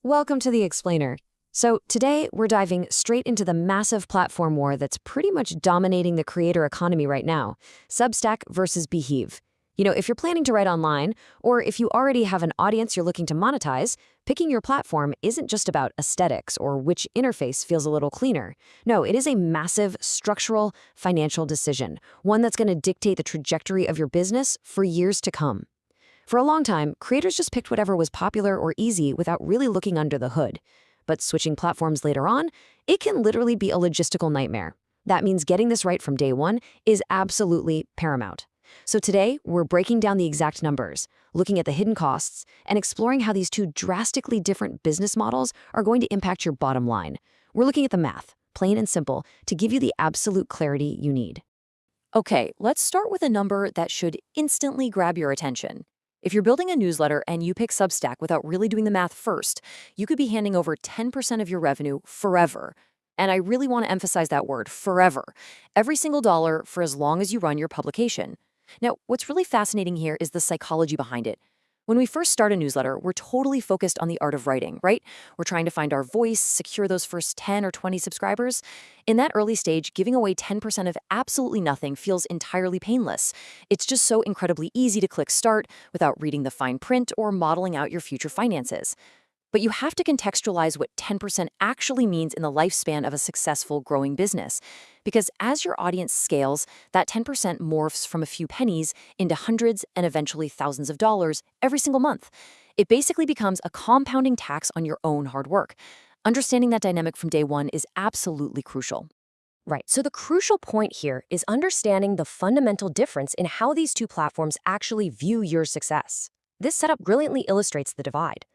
Welcome to The Explainer. So today we're diving straight into the massive platform war that's pretty much dominating the creator economy right now, Substack versus Beehiiv. If you're planning to write online, or if you already have an audience you're looking to monetize, picking your platform isn't just about aesthetics or which interface feels a little cleaner. No, it is a massive, structural, financial decision, one that's going to dictate the trajectory of your business for years to come. For a long time, creators just picked whatever was popular or easy without really looking under the hood. But switching platforms later on, it can literally be a logistical nightmare. That means getting this right from day one is absolutely paramount. So today, we're breaking down the exact numbers, looking at the hidden costs, and exploring how these two drastically different business models are going to impact your bottom line. We're looking at the math, plain and simple, to give you the absolute clarity you need. Okay, let's start with a number that should instantly grab your attention. If you're building a newsletter and you pick Substack without really doing the math first, you could be handing over 10% of your revenue forever. And I really want to emphasize that word, forever. Every single dollar for as long as you run your publication. Now, what's really fascinating here is the psychology behind it. When we first start a newsletter, we're totally focused on the art of writing, right? We're trying to find our voice, secure those first 10 or 20 subscribers. In that early stage, giving away 10% of absolutely nothing feels entirely painless. It's just so incredibly easy to click start without reading the fine print or modeling out your future finances. But you have to contextualize what 10% actually means in the lifespan of a successful growing business. Because as your audience scales, that 10% morphs from a few pennies into hundreds and eventually thousands of dollars every single month. It basically becomes a compounding tax on your own hard work. Understanding that dynamic from day one is absolutely crucial. Right, so the crucial point here is understanding the fundamental difference in how these two platforms actually view your success. This setup brilliantly illustrates the divide.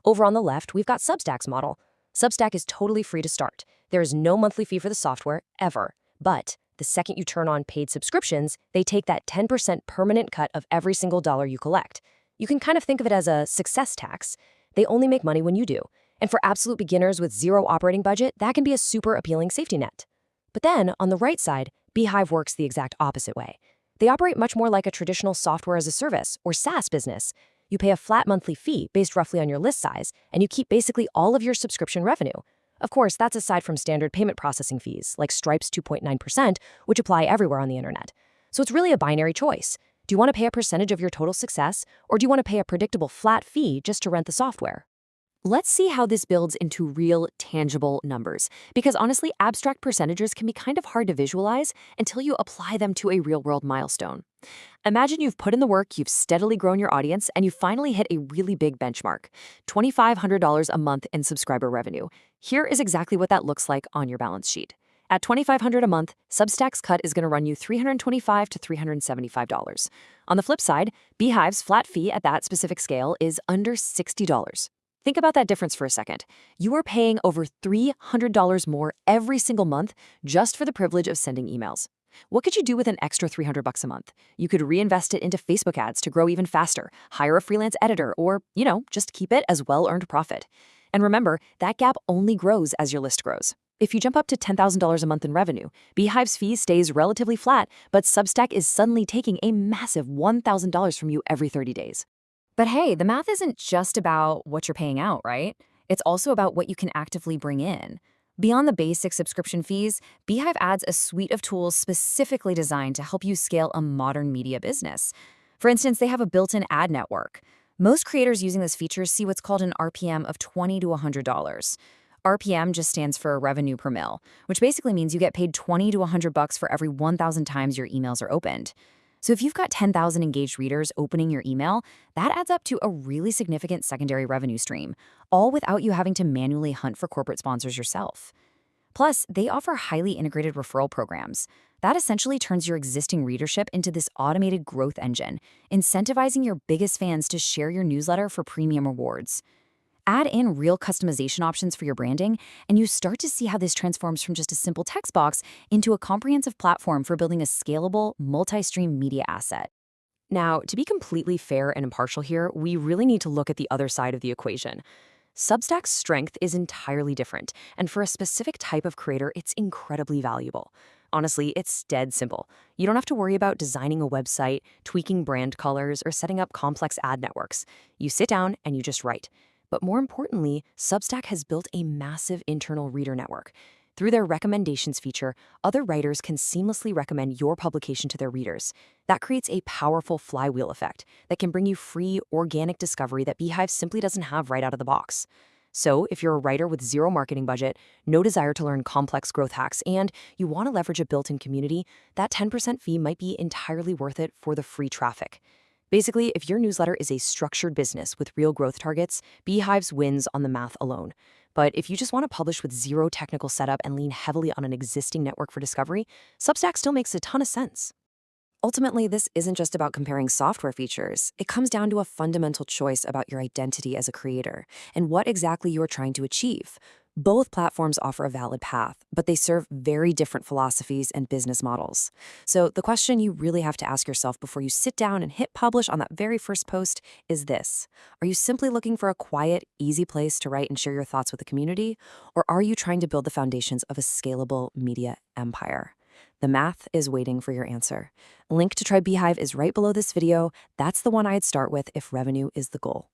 Over on the left, we've got Substack's model. Substack is totally free to start. There is no monthly fee for the software, ever. But the second you turn on paid subscriptions, they take that 10% permanent cut of every single dollar you collect. You can kind of think of it as a success tax. They only make money when you do. And for absolute beginners with zero operating budget, that can be a super appealing safety net. But then, on the right side, Beehiiv works the exact opposite way. They operate much more like a traditional software as a service, or SaaS business. You pay a flat monthly fee based roughly on your list size, and you keep basically all of your subscription revenue. Of course, that's aside from standard payment processing fees, like Stripe's 2.9%, which apply everywhere on the internet. So it's really a binary choice. Do you want to pay a percentage of your total success, or do you want to pay a predictable flat fee just to rent the software? Let's see how this builds into real, tangible numbers. Because honestly, abstract percentages can be kind of hard to visualize until you apply them to a real-world milestone. Imagine you've put in the work, you've steadily grown your audience, and you finally hit a really big benchmark, $2,500 a month in subscriber revenue. Here is exactly what that looks like on your balance sheet. At $2,500 a month, Substack's cut is going to run you $325 to $375. On the flip side, Beehiiv's flat fee at that specific scale is under $60. Think about that difference for a second. You are paying over $300 more every single month just for the privilege of sending emails. What could you do with an extra $300 a month? You could reinvest it into Facebook ads to grow even faster, hire a freelance editor, or, just keep it as well-earned profit. And remember, that gap only grows as your list grows. If you jump up to $10,000 a month in revenue, Beehiiv's fee stays relatively flat, but Substack is suddenly taking a massive $1,000 from you every 30 days. But hey, the math isn't just about what you're paying out, right? It's also about what you can actively bring in. Beyond the basic subscription fees, Beehiiv adds a suite of tools specifically designed to help you scale a modern media business. For instance, they have a built-in ad network. Most creators using this feature see what's called an RPM of $20 to $100. RPM just stands for revenue per mil, which basically means you get paid $20 to $100 for every 1,000 times your emails are opened. So if you've got 10,000 engaged readers opening your email, that adds up to a really significant secondary revenue stream, all without you having to manually hunt for corporate sponsors yourself. Plus, they offer highly integrated referral programs. That essentially turns your existing readership into this automated growth engine, incentivizing your biggest fans to share your newsletter for premium rewards. Add in real customization options for your branding, and you start to see how this transforms from just a simple text box into a comprehensive platform for building a scalable, multi-stream media asset. Now, to be completely fair and impartial here, we really need to look at the other side of the equation. Substack's strength is entirely different, and for a specific type of creator, it's incredibly valuable. Honestly, it's dead simple. You don't have to worry about designing a website, tweaking brand colors, or setting up complex ad networks. You sit down and you just write. But more importantly, Substack has built a massive internal reader network. Through their recommendations feature, other writers can seamlessly recommend your publication to their readers. That creates a powerful flywheel effect that can bring you free, organic discovery that Beehiiv simply doesn't have right out of the box. So, if you're a writer with zero marketing budget, no desire to learn complex growth hacks, and you want to leverage a built-in community, that 10% fee might be entirely worth it for the free traffic. Basically, if your newsletter is a structured business with real growth targets, Beehiiv's wins on the math alone. But if you just want to publish with zero technical setup and lean heavily on an existing network for discovery, Substack still makes a ton of sense. Ultimately, this isn't just about comparing software features. It comes down to a fundamental choice about your identity as a creator and what exactly you are trying to achieve. Both platforms offer a valid path, but they serve very different philosophies and business models. So the question you really have to ask yourself before you sit down and hit publish on that very first post is this: are you simply looking for a quiet, easy place to write and share your thoughts with the community? Or are you trying to build the foundations of a scalable media empire? The math is waiting for your answer. A link to try Beehiiv is right below this video. That's the one I'd start with if revenue is the goal.